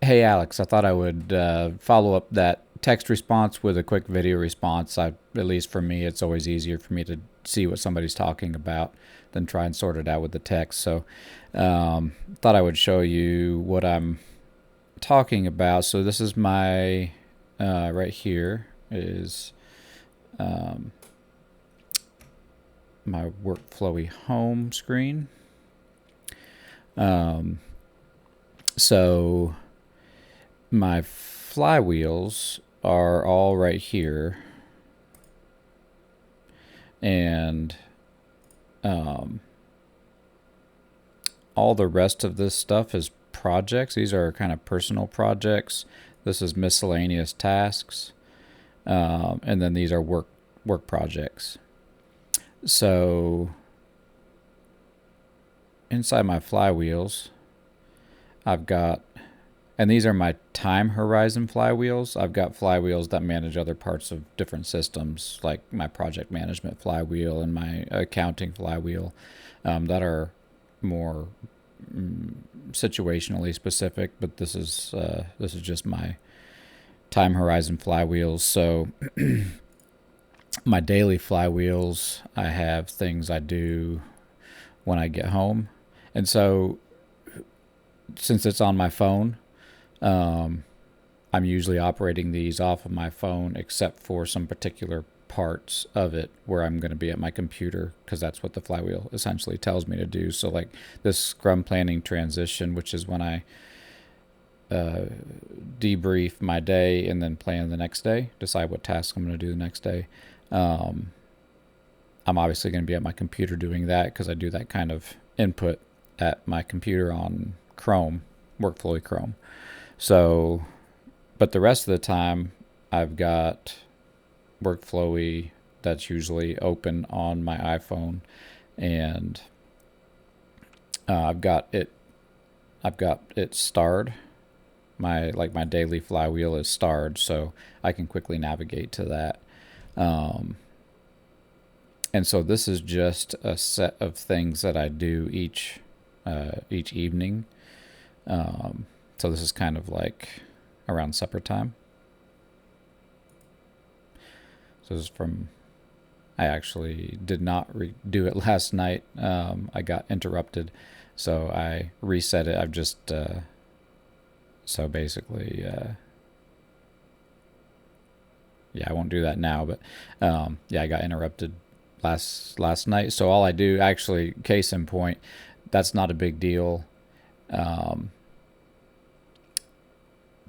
Hey Alex, I thought I would follow up that text response with a quick video response. At least for me, it's always easier for me to see what somebody's talking about than try and sort it out with the text. So, thought I would show you what I'm talking about. So this is my right here is um, my WorkFlowy home screen. Um, so my flywheels are all right here, and all the rest of this stuff is projects. These are kind of personal projects. This is miscellaneous tasks, and then these are work projects. So inside my flywheels, I've got, and these are my time horizon flywheels. I've got flywheels that manage other parts of different systems, like my project management flywheel and my accounting flywheel, that are more situationally specific. But this is just my time horizon flywheels. So my daily flywheels, I have things I do when I get home, and so since it's on my phone, I'm usually operating these off of my phone, except for some particular parts of it where I'm going to be at my computer, because that's what the flywheel essentially tells me to do. So, like this Scrum planning transition, which is when I debrief my day and then plan the next day, decide what tasks I'm going to do the next day. I'm obviously going to be at my computer doing that because I do that kind of input at my computer on Chrome, WorkFlowy Chrome. So, but the rest of the time, I've got WorkFlowy that's usually open on my iPhone, and I've got it. Starred. My daily flywheel is starred, so I can quickly navigate to that. And so this is just a set of things that I do each evening. So this is kind of like around supper time. So this is from, I actually did not do it last night. I got interrupted, so I reset it. I've just, so basically, yeah, I won't do that now, but yeah, I got interrupted last night. So all I do, actually, case in point, that's not a big deal.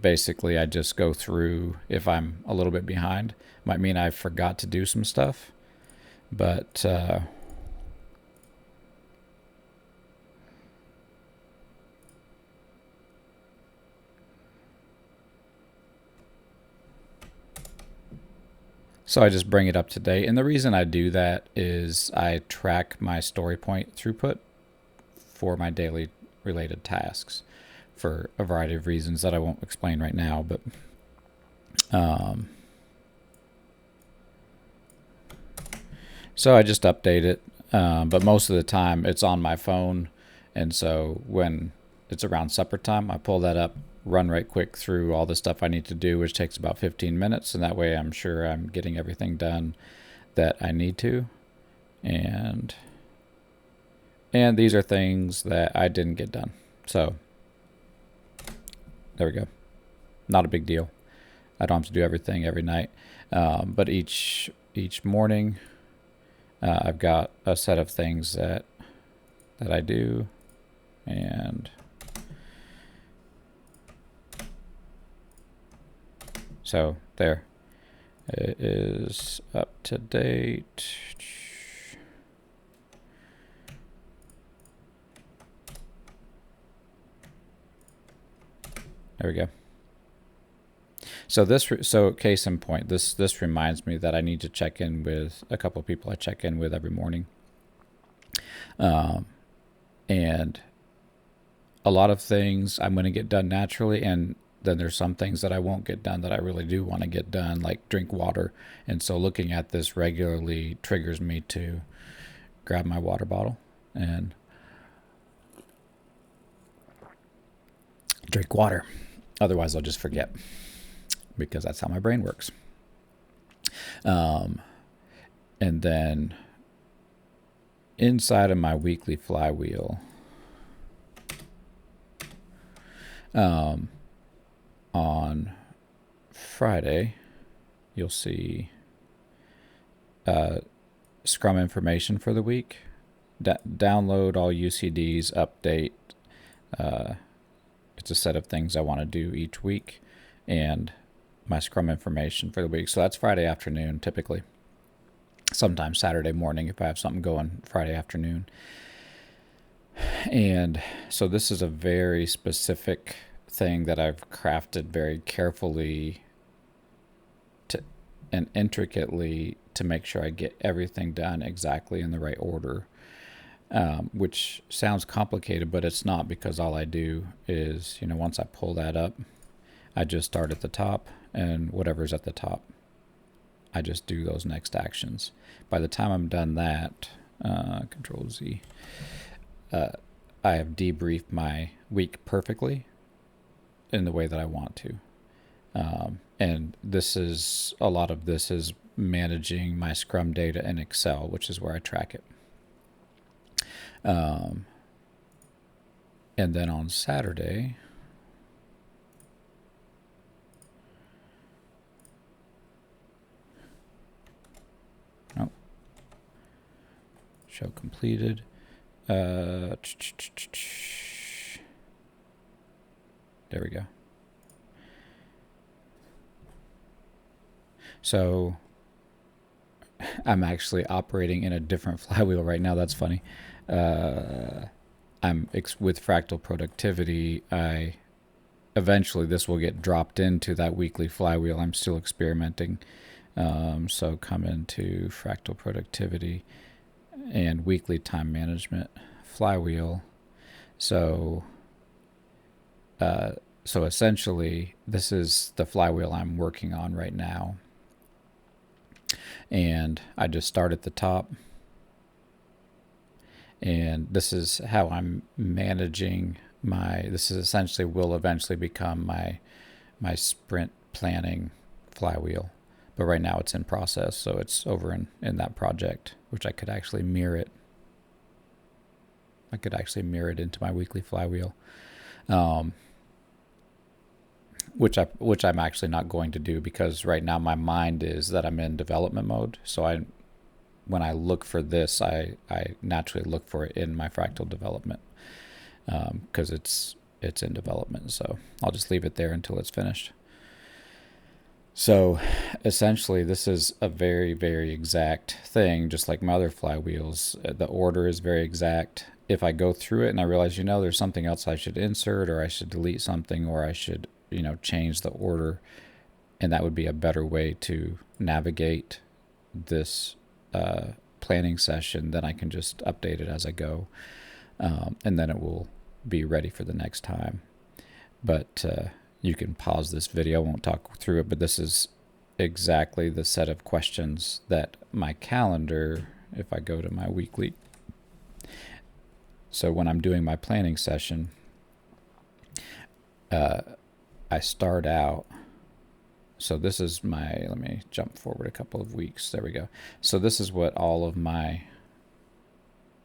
Basically, I just go through if I'm a little bit behind. Might mean I forgot to do some stuff, but so I just bring it up to date. And the reason I do that is I track my story point throughput for my daily related tasks for a variety of reasons that I won't explain right now. But so I just update it. But most of the time it's on my phone. And so when it's around supper time, I pull that up, run right quick through all the stuff I need to do, which takes about 15 minutes. And that way I'm sure I'm getting everything done that I need to. And these are things that I didn't get done. So there we go. Not a big deal. I don't have to do everything every night. But each morning, I've got a set of things that I do, and so there. It is up to date. There we go. So case in point, this reminds me that I need to check in with a couple of people I check in with every morning. And a lot of things I'm going to get done naturally, and then there's some things that I won't get done that I really do want to get done, like drink water. And so looking at this regularly triggers me to grab my water bottle and drink water. Otherwise, I'll just forget because that's how my brain works. And then inside of my weekly flywheel, on Friday, you'll see Scrum information for the week. Download all UCDs, update. It's a set of things I want to do each week, and my Scrum information for the week. So that's Friday afternoon typically. Sometimes Saturday morning if I have something going Friday afternoon. And so this is a very specific thing that I've crafted very carefully and intricately to make sure I get everything done exactly in the right order, which sounds complicated, but it's not, because all I do is, once I pull that up, I just start at the top, and whatever's at the top, I just do those next actions. By the time I'm done that, Control Z, I have debriefed my week perfectly in the way that I want to. And a lot of this is managing my Scrum data in Excel, which is where I track it. And then on Saturday, show completed. There we go. So I'm actually operating in a different flywheel right now. That's funny. I'm with fractal productivity. Eventually this will get dropped into that weekly flywheel. I'm still experimenting. So come into fractal productivity and weekly time management flywheel. So essentially this is the flywheel I'm working on right now. And I just start at the top. And this is how I'm managing this is essentially will eventually become my sprint planning flywheel. But right now it's in process, so it's over in that project, which I could actually mirror it. I could actually mirror it into my weekly flywheel, which I'm actually not going to do, because right now my mind is that I'm in development mode. So when I look for this, I naturally look for it in my fractal development, because it's in development. So I'll just leave it there until it's finished. So essentially this is a very, very exact thing, just like my other flywheels. The order is very exact. If I go through it and I realize, there's something else I should insert, or I should delete something, or I should, change the order, and that would be a better way to navigate this planning session, then I can just update it as I go, and then it will be ready for the next time. But you can pause this video. I won't talk through it, but this is exactly the set of questions that my calendar, if I go to my weekly, so when I'm doing my planning session, I start out, so this is let me jump forward a couple of weeks. There we go. So this is what all of my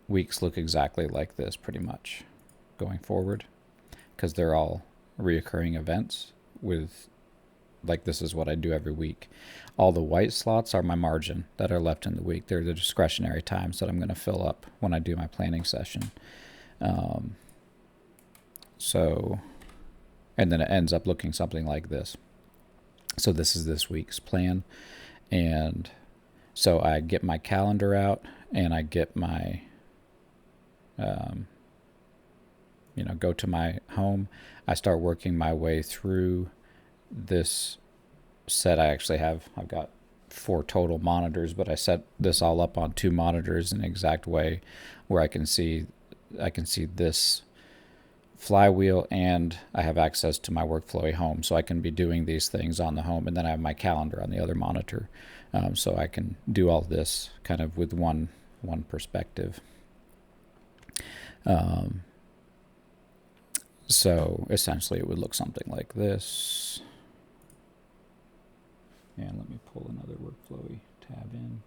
weeks look exactly like this, pretty much, going forward, because they're all reoccurring events this is what I do every week. All the white slots are my margin that are left in the week. They're the discretionary times that I'm going to fill up when I do my planning session. And then it ends up looking something like this. So this is this week's plan. And so I get my calendar out, and I get my, go to my home. I start working my way through this set. I've got 4 total monitors, but I set this all up on 2 monitors in an exact way where I can see this flywheel, and I have access to my WorkFlowy home, so I can be doing these things on the home, and then I have my calendar on the other monitor, so I can do all this kind of with one perspective. So essentially it would look something like this. And let me pull another WorkFlowy tab in.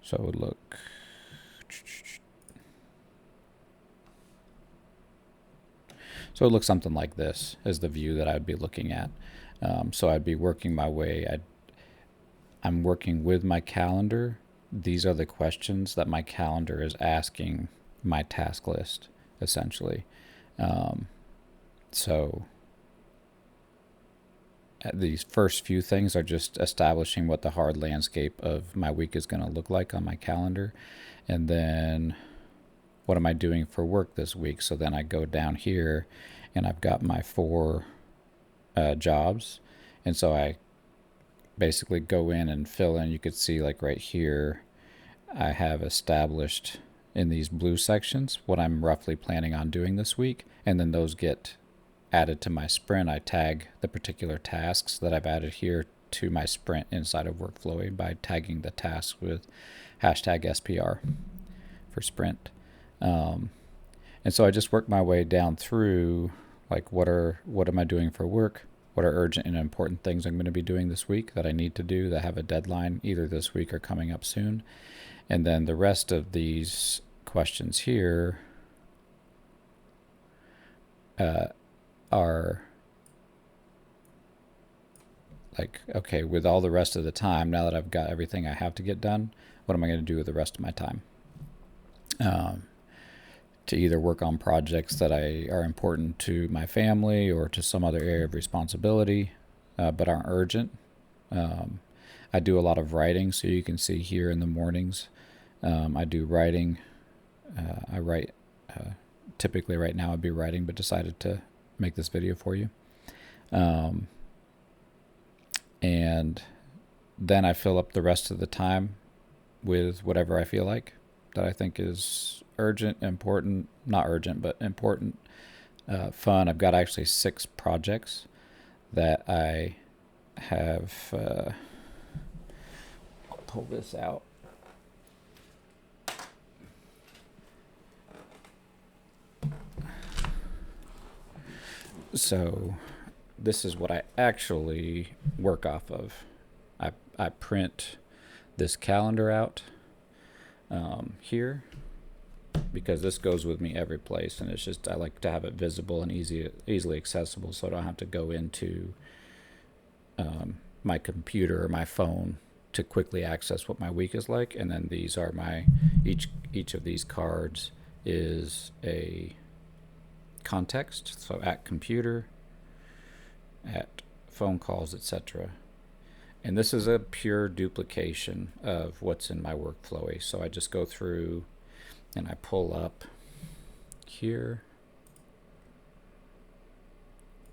So it would look, so it looks something like this is the view that I'd be looking at. So I'd be working my way. I'm working with my calendar. These are the questions that my calendar is asking my task list, essentially. So these first few things are just establishing what the hard landscape of my week is going to look like on my calendar. And then what am I doing for work this week? So then I go down here and I've got my 4 jobs. And so I basically go in and fill in. You could see like right here, I have established in these blue sections what I'm roughly planning on doing this week. And then those get added to my sprint. I tag the particular tasks that I've added here to my sprint inside of WorkFlowy by tagging the tasks with hashtag SPR for sprint. And so I just work my way down through like what am I doing for work? What are urgent and important things I'm going to be doing this week that I need to do that have a deadline either this week or coming up soon? And then the rest of these questions here are like, okay, with all the rest of the time, now that I've got everything I have to get done, what am I going to do with the rest of my time? To either work on projects that are important to my family or to some other area of responsibility, but aren't urgent. I do a lot of writing, so you can see here in the mornings, I do writing. I write, typically right now I'd be writing, but decided to make this video for you. And then I fill up the rest of the time with whatever I feel like that I think is urgent, important, not urgent, but important, fun. I've got actually 6 projects that I have, I'll pull this out. So this is what I actually work off of. I print this calendar out here because this goes with me every place, and it's just I like to have it visible and easily accessible, so I don't have to go into my computer or my phone to quickly access what my week is like. And then these are my each of these cards is a context, so at computer, at phone calls, etc. And this is a pure duplication of what's in my WorkFlowy. So I just go through and I pull up here.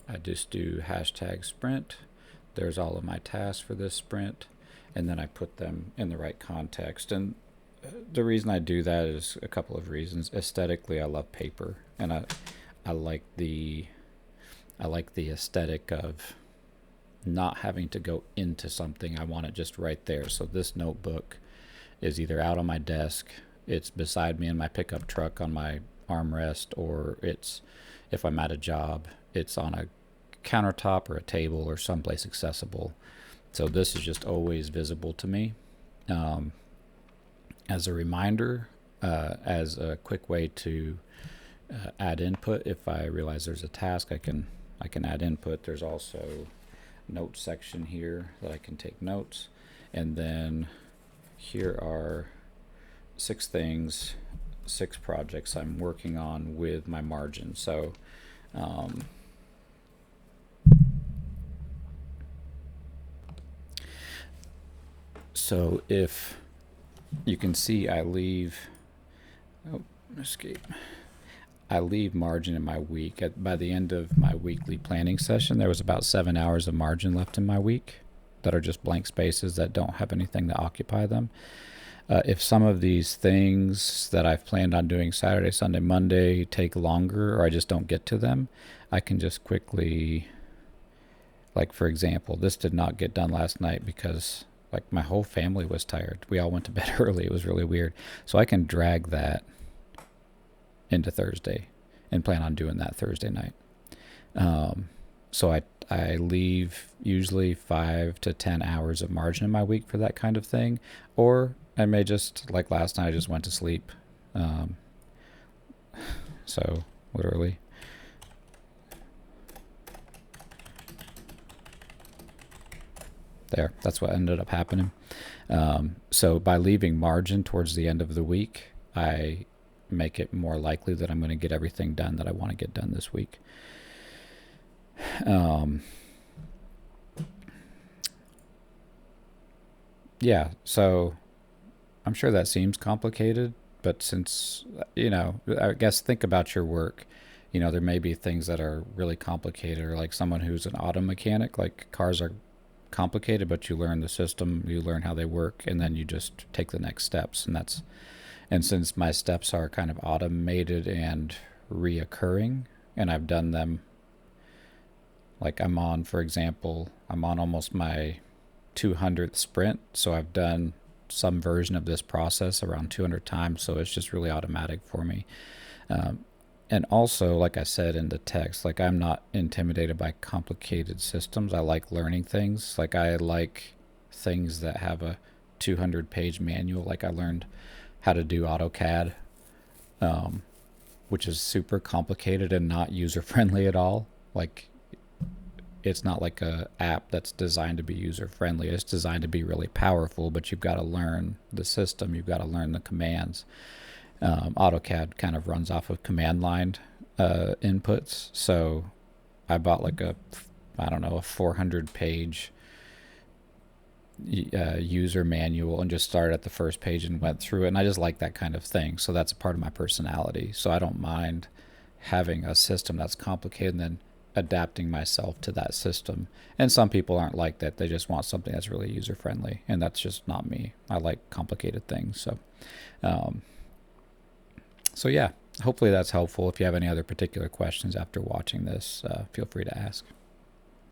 I just do hashtag sprint. There's all of my tasks for this sprint, and then I put them in the right context. And the reason I do that is a couple of reasons. Aesthetically, I love paper, and I like the aesthetic of not having to go into something. I want it just right there. So this notebook is either out on my desk, it's beside me in my pickup truck on my armrest, or it's, if I'm at a job, it's on a countertop or a table or someplace accessible. So this is just always visible to me. As a reminder, as a quick way to add input. If I realize there's a task, I can add input. There's also notes section here that I can take notes, and then here are 6 things, 6 projects I'm working on with my margin. So so if you can see, I leave margin in my week. By the end of my weekly planning session, there was about 7 hours of margin left in my week that are just blank spaces that don't have anything to occupy them. If some of these things that I've planned on doing Saturday, Sunday, Monday take longer, or I just don't get to them, I can just quickly, like for example, this did not get done last night because like my whole family was tired. We all went to bed early. It was really weird. So I can drag that into Thursday and plan on doing that Thursday night. So I leave usually 5 to 10 hours of margin in my week for that kind of thing. Or I may just, like last night, I just went to sleep. So literally. There, that's what ended up happening. So by leaving margin towards the end of the week, I make it more likely that I'm going to get everything done that I want to get done this week. Yeah, so I'm sure that seems complicated, but since, I guess think about your work. There may be things that are really complicated, or like someone who's an auto mechanic, like cars are complicated, but you learn the system, you learn how they work, and then you just take the next steps. And since my steps are kind of automated and reoccurring, and I've done them, like for example, I'm on almost my 200th sprint, so I've done some version of this process around 200 times, so it's just really automatic for me. And also, like I said in the text, like I'm not intimidated by complicated systems. I like learning things. Like I like things that have a 200-page manual. Like I learned how to do AutoCAD, which is super complicated and not user-friendly at all. Like it's not like a app that's designed to be user-friendly. It's designed to be really powerful, but you've got to learn the system. You've got to learn the commands. AutoCAD kind of runs off of command line inputs. So I bought like a 400-page user manual and just started at the first page and went through it. And I just like that kind of thing. So that's a part of my personality. So I don't mind having a system that's complicated and then adapting myself to that system. And some people aren't like that. They just want something that's really user friendly. And that's just not me. I like complicated things. So yeah, hopefully that's helpful. If you have any other particular questions after watching this, feel free to ask.